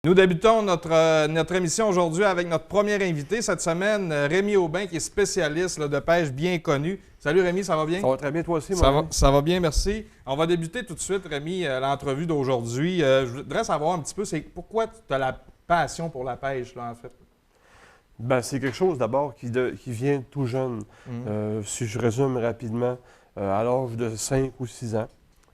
Nous débutons notre émission aujourd'hui avec notre premier invité cette semaine, Rémi Aubin, qui est spécialiste là, de pêche bien connu. Salut Rémi, ça va bien? Ça va très bien, toi aussi, mon ami. Ça va bien, merci. On va débuter tout de suite, Rémi, l'entrevue d'aujourd'hui. Je voudrais savoir un petit peu, c'est pourquoi tu as la passion pour la pêche, là, en fait? Ben, c'est quelque chose d'abord qui vient tout jeune. Si je résume rapidement, à l'âge de 5 ou 6 ans,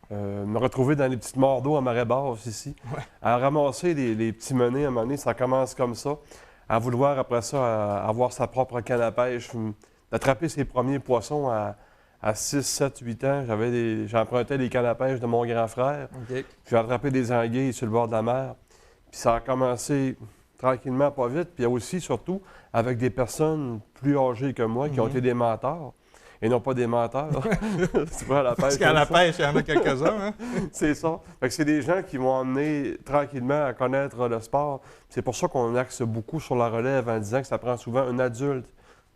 me retrouver dans les petites mares d'eau à marée basse ici, à ramasser les petits menés à un moment donné, ça commence comme ça, à vouloir après ça avoir sa propre canne à pêche, d'attraper ses premiers poissons à 6, 7, 8 ans. J'empruntais les cannes à pêche de mon grand frère. OK. J'ai attrapé des anguilles sur le bord de la mer. Puis ça a commencé tranquillement, pas vite. Puis aussi, surtout, avec des personnes plus âgées que moi qui ont été des mentors. Et non pas des menteurs. Tu vois, à la pêche. Parce qu'à la pêche, il y en a quelques-uns. Hein? C'est ça. Fait que c'est des gens qui m'ont amené tranquillement à connaître le sport. C'est pour ça qu'on axe beaucoup sur la relève en disant que ça prend souvent un adulte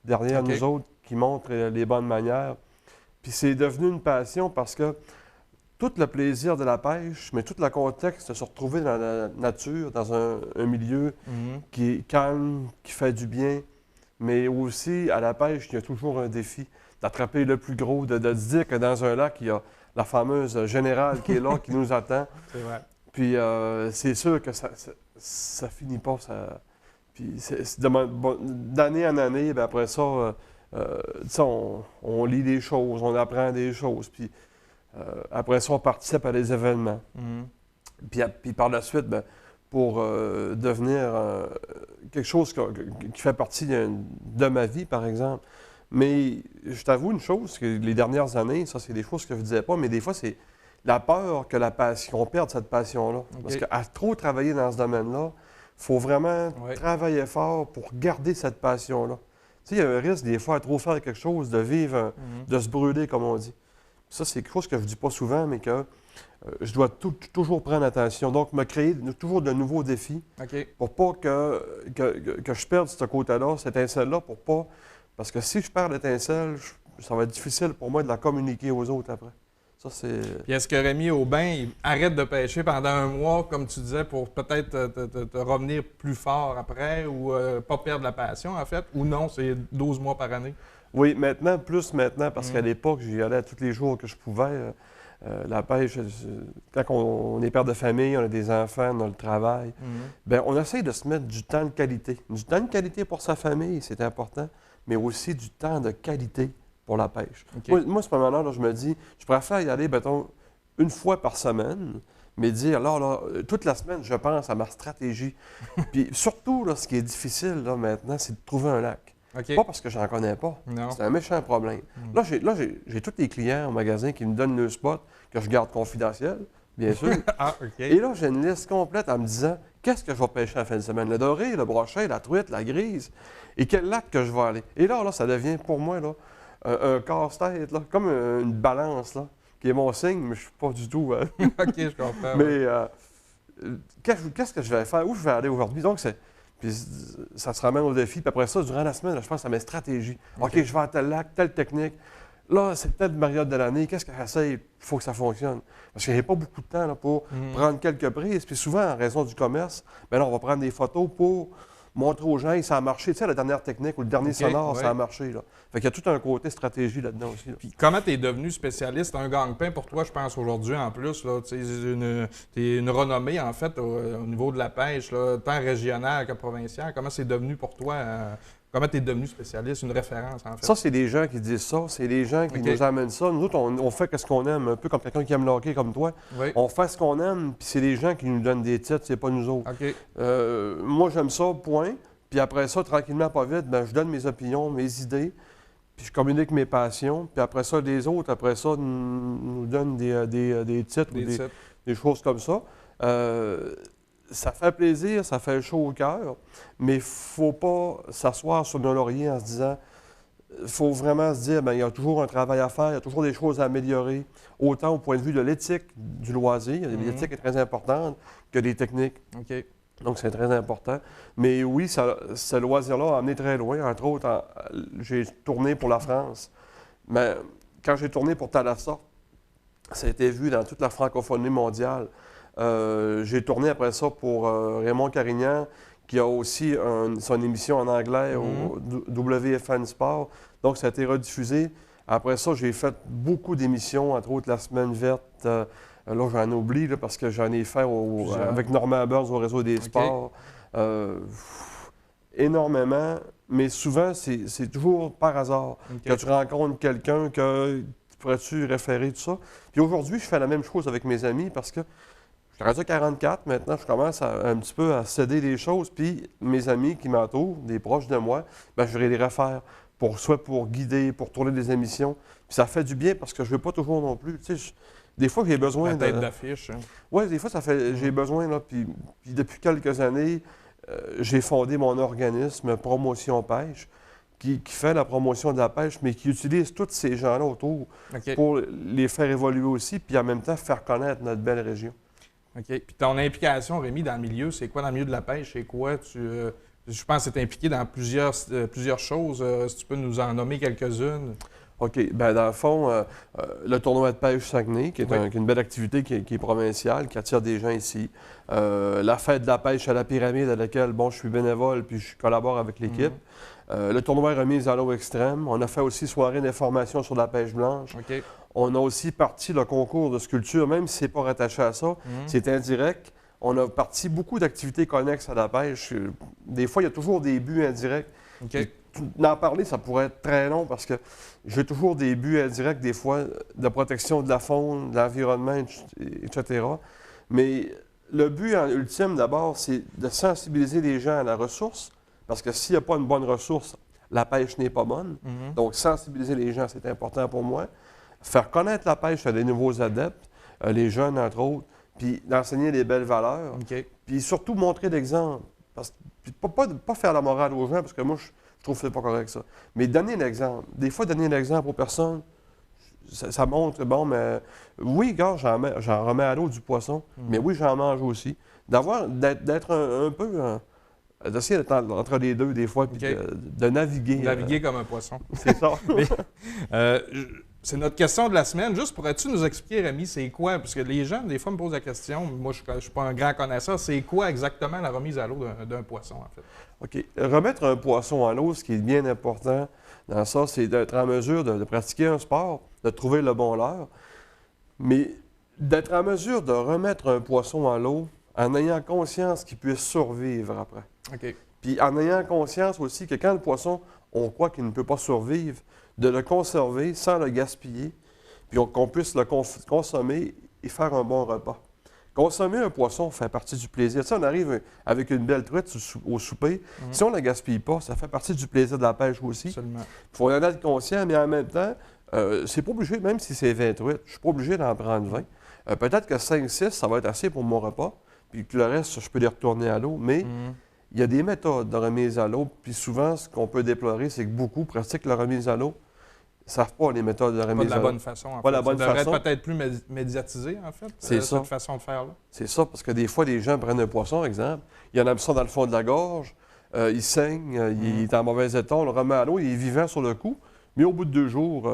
derrière nous autres qui montre les bonnes manières. Puis c'est devenu une passion parce que tout le plaisir de la pêche, mais tout le contexte de se retrouver dans la nature, dans un milieu qui est calme, qui fait du bien, mais aussi à la pêche, il y a toujours un défi d'attraper le plus gros, de dire que dans un lac, il y a la fameuse générale qui est là, qui nous attend. C'est vrai. Puis c'est sûr que ça finit pas. Puis d'année en année, bien après ça, on lit des choses, on apprend des choses. Puis après ça, on participe à des événements. Puis par la suite, bien, pour devenir quelque chose qui fait partie de ma vie, par exemple. Mais je t'avoue une chose, que les dernières années, ça, c'est des choses que je ne disais pas, mais des fois, c'est la peur qu'on perde cette passion-là. Okay. Parce qu'à trop travailler dans ce domaine-là, il faut vraiment travailler fort pour garder cette passion-là. Tu sais, il y a un risque, des fois, à trop faire quelque chose, de vivre, de se brûler, comme on dit. Ça, c'est quelque chose que je ne dis pas souvent, mais que je dois toujours prendre attention. Donc, me créer toujours de nouveaux défis pour pas que je perde ce côté-là, cette étincelle-là, pour pas... Parce que si je perds l'étincelle, ça va être difficile pour moi de la communiquer aux autres après. Ça, c'est... Puis est-ce que Rémi Aubin, il arrête de pêcher pendant un mois, comme tu disais, pour peut-être te revenir plus fort après ou pas perdre la passion, en fait? Ou non, c'est 12 mois par année? Oui, plus maintenant, parce qu'à l'époque, j'y allais tous les jours que je pouvais. La pêche, quand on est père de famille, on a des enfants, on a le travail, bien, on essaye de se mettre du temps de qualité. Du temps de qualité pour sa famille, c'est important, mais aussi du temps de qualité pour la pêche. Moi, à ce moment-là, je me dis, je préfère y aller, mettons, une fois par semaine, mais dire, là, toute la semaine, je pense à ma stratégie. Puis surtout, là, ce qui est difficile, là, maintenant, c'est de trouver un lac. Pas parce que j'en connais pas. C'est un méchant problème. Là, j'ai tous les clients au magasin qui me donnent le spot que je garde confidentiel, bien sûr. Et là, j'ai une liste complète en me disant qu'est-ce que je vais pêcher la fin de semaine? Le doré, le brochet, la truite, la grise. Et quel lac que je vais aller? Et là, ça devient pour moi là, un casse-tête, là, comme une balance, là, qui est mon signe, mais je ne suis pas du tout. OK, je comprends. Mais qu'est-ce que je vais faire? Où je vais aller aujourd'hui? Donc, puis ça se ramène au défi. Puis après ça, durant la semaine, je pense à mes stratégies. OK, je vais à tel lac, telle technique. Là, c'est peut-être une période de l'année. Qu'est-ce que j'essaye? Il faut que ça fonctionne. Parce que j'ai pas beaucoup de temps là, pour prendre quelques prises. Puis souvent, en raison du commerce, bien là, on va prendre des photos pour montrer aux gens que ça a marché. Tu sais, la dernière technique ou le dernier sonore, ça a marché. Là. Fait qu'il y a tout un côté stratégie là-dedans aussi. Là. Puis comment tu es devenu spécialiste? Un gagne-pain pour toi, je pense, aujourd'hui, en plus. Tu es une renommée, en fait, au niveau de la pêche, là, tant régionale que provinciale. Comment c'est devenu pour toi? Comment tu es devenu spécialiste, une référence, en fait? Ça, c'est des gens qui disent ça. C'est des gens qui nous amènent ça. Nous autres, on fait ce qu'on aime, un peu comme quelqu'un qui aime le hockey comme toi. On fait ce qu'on aime, puis c'est des gens qui nous donnent des titres, c'est pas nous autres. Moi, j'aime ça, point. Puis après ça, tranquillement, pas vite, bien, je donne mes opinions, mes idées, puis je communique mes passions. Puis après ça, les autres, après ça, nous donnent des titres ou des choses comme ça. Ça fait plaisir, ça fait chaud au cœur, mais il ne faut pas s'asseoir sur nos lauriers en se disant, il faut vraiment se dire, bien, il y a toujours un travail à faire, il y a toujours des choses à améliorer, autant au point de vue de l'éthique du loisir, l'éthique est très importante, que des techniques. Donc, c'est très important. Mais oui, ce loisir-là a amené très loin. Entre autres, j'ai tourné pour la France. Mais quand j'ai tourné pour Thalassa, ça a été vu dans toute la francophonie mondiale. J'ai tourné après ça pour Raymond Carignan, qui a aussi son émission en anglais au WFN Sport. Donc, ça a été rediffusé. Après ça, j'ai fait beaucoup d'émissions, entre autres La Semaine verte. Là, j'en oublie là, parce que j'en ai fait avec Normand Burns au Réseau des sports. Énormément, mais souvent, c'est toujours par hasard que tu rencontres quelqu'un que pourrais-tu référer, tout ça. Puis aujourd'hui, je fais la même chose avec mes amis parce que je suis rendu à 44, maintenant, je commence un petit peu à céder des choses, puis mes amis qui m'entourent, des proches de moi, bien, je vais les refaire, soit pour guider, pour tourner des émissions. Puis ça fait du bien parce que je ne veux pas toujours non plus. Tu sais, des fois, j'ai besoin de... La tête d'affiche. Hein. Oui, des fois, j'ai besoin, là, puis depuis quelques années, j'ai fondé mon organisme Promotion Pêche, qui fait la promotion de la pêche, mais qui utilise tous ces gens-là autour pour les faire évoluer aussi, puis en même temps faire connaître notre belle région. OK. Puis ton implication, Rémi, dans le milieu, c'est quoi dans le milieu de la pêche? C'est quoi? Je pense que tu es impliqué dans plusieurs choses. Si tu peux nous en nommer quelques-unes. OK. Bien, dans le fond, le tournoi de pêche Saguenay, qui est une belle activité qui est provinciale, qui attire des gens ici. La fête de la pêche à la pyramide, à laquelle, bon, je suis bénévole, puis je collabore avec l'équipe. Le tournoi remise à l'eau extrême. On a fait aussi soirée d'information sur la pêche blanche. On a aussi parti le concours de sculpture, même si ce n'est pas rattaché à ça, c'est indirect. On a parti beaucoup d'activités connexes à la pêche. Des fois, il y a toujours des buts indirects. D'en parler, ça pourrait être très long parce que j'ai toujours des buts indirects, des fois, de protection de la faune, de l'environnement, etc. Mais le but ultime, d'abord, c'est de sensibiliser les gens à la ressource, parce que s'il n'y a pas une bonne ressource, la pêche n'est pas bonne. Donc, sensibiliser les gens, c'est important pour moi. Faire connaître la pêche à des nouveaux adeptes, les jeunes, entre autres, puis d'enseigner les belles valeurs. Puis surtout, montrer l'exemple. Puis pas faire la morale aux gens, parce que moi, je trouve que c'est pas correct, ça. Mais donner l'exemple. Des fois, donner l'exemple aux personnes, ça montre, bon, mais oui, gars, j'en remets à l'eau du poisson, mais oui, j'en mange aussi. D'être un peu... d'essayer d'être entre les deux, des fois, puis de naviguer. Naviguer comme un poisson. C'est ça. C'est notre question de la semaine. Juste, pourrais-tu nous expliquer, Rémi, c'est quoi? Parce que les gens, des fois, me posent la question. Moi, je ne suis pas un grand connaisseur. C'est quoi exactement la remise à l'eau d'un poisson, en fait? OK. Remettre un poisson à l'eau, ce qui est bien important dans ça, c'est d'être en mesure de pratiquer un sport, de trouver le bon leurre, mais d'être en mesure de remettre un poisson à l'eau en ayant conscience qu'il puisse survivre après. Puis en ayant conscience aussi que quand le poisson, on croit qu'il ne peut pas survivre, de le conserver sans le gaspiller, puis qu'on puisse le consommer et faire un bon repas. Consommer un poisson fait partie du plaisir. Tu sais, on arrive avec une belle truite au souper. Si on ne la gaspille pas, ça fait partie du plaisir de la pêche aussi. Il faut en être conscient, mais en même temps, c'est pas obligé, même si c'est 20 truites, je ne suis pas obligé d'en prendre 20. Peut-être que 5-6, ça va être assez pour mon repas, puis que le reste, je peux les retourner à l'eau, mais... Il y a des méthodes de remise à l'eau, puis souvent, ce qu'on peut déplorer, c'est que beaucoup pratiquent la remise à l'eau, ne savent pas les méthodes de remise à l'eau. Pas de la bonne façon, en fait. Pas la bonne façon. Ça devrait peut-être plus médiatisé, en fait, cette façon de faire-là. C'est ça, parce que des fois, les gens prennent un poisson, par exemple, il y en a ça dans le fond de la gorge, il saigne, il est en mauvais état, on le remet à l'eau, il est vivant sur le coup, mais au bout de 2 jours,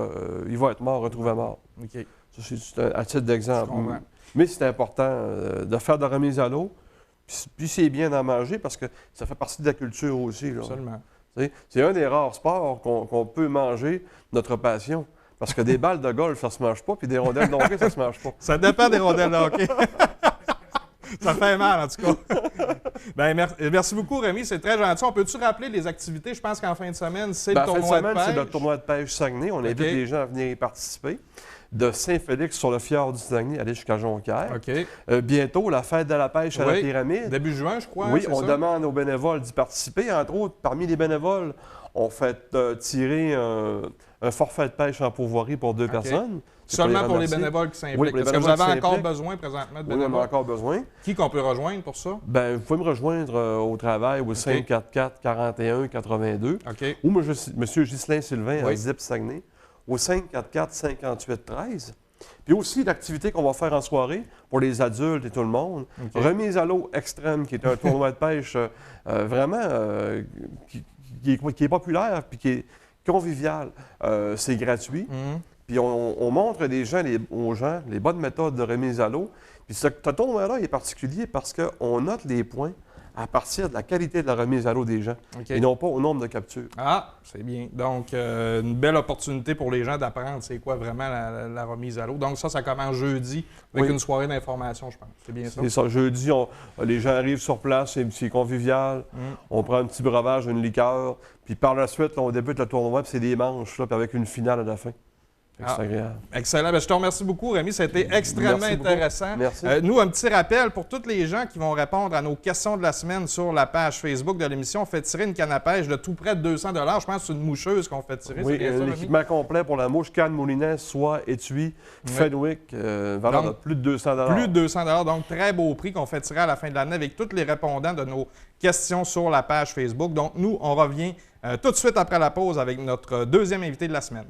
il va être mort, retrouvé mort. Ça, c'est à titre d'exemple. Mais c'est important de faire de la remise à l'eau. Puis c'est bien d'en manger parce que ça fait partie de la culture aussi. Là. Absolument. C'est un des rares sports qu'on peut manger, notre passion. Parce que des balles de golf, ça se mange pas, puis des rondelles de hockey, ça se mange pas. Ça dépend des rondelles de hockey. Ça fait mal, en tout cas. Bien, merci beaucoup, Rémi. C'est très gentil. On peut-tu rappeler les activités? Je pense qu'en fin de semaine, c'est le tournoi de pêche. C'est le tournoi de pêche Saguenay. On invite les gens à venir y participer. De Saint-Félix sur le fjord du Saguenay, aller jusqu'à Jonquière. Bientôt, la fête de la pêche à la pyramide. Début juin, je crois. Oui, on demande aux bénévoles d'y participer. Entre autres, parmi les bénévoles, on fait tirer un forfait de pêche en pourvoirie pour 2 personnes. Seulement pour les bénévoles qui s'impliquent. Est-ce que vous avez encore besoin présentement de bénévoles? Oui, on a encore besoin. Qui qu'on peut rejoindre pour ça? Bien, vous pouvez me rejoindre au travail au 544-41-82. Ou M. Ghislain Sylvain à ZIP Saguenay au 544-58-13. Puis aussi, l'activité qu'on va faire en soirée pour les adultes et tout le monde, remise à l'eau extrême, qui est un tournoi de pêche vraiment qui est populaire puis qui est convivial. C'est gratuit. Puis on montre aux gens les bonnes méthodes de remise à l'eau. Puis ce tournoi-là est particulier parce qu'on note les points à partir de la qualité de la remise à l'eau des gens et non pas au nombre de captures. Ah, c'est bien. Donc, une belle opportunité pour les gens d'apprendre c'est quoi vraiment la remise à l'eau. Donc, ça commence jeudi avec une soirée d'information, je pense. C'est bien ça? C'est ça. Jeudi, les gens arrivent sur place, c'est convivial. On prend un petit breuvage, une liqueur. Puis par la suite, là, on débute le tournoi, puis c'est des manches, là, puis avec une finale à la fin. C'est agréable. Excellent. Bien, je te remercie beaucoup, Rémi. Ça a été extrêmement intéressant. Merci. Nous, un petit rappel pour tous les gens qui vont répondre à nos questions de la semaine sur la page Facebook de l'émission. On fait tirer une canne à pêche de tout près de 200 $. Je pense que c'est une moucheuse qu'on fait tirer. Oui, l'équipement complet pour la mouche, canne, moulinet, soie, étui, Fenwick, valeur de plus de 200 $. Plus de 200 $. Donc, très beau prix qu'on fait tirer à la fin de l'année avec tous les répondants de nos questions sur la page Facebook. Donc, nous, on revient tout de suite après la pause avec notre deuxième invité de la semaine.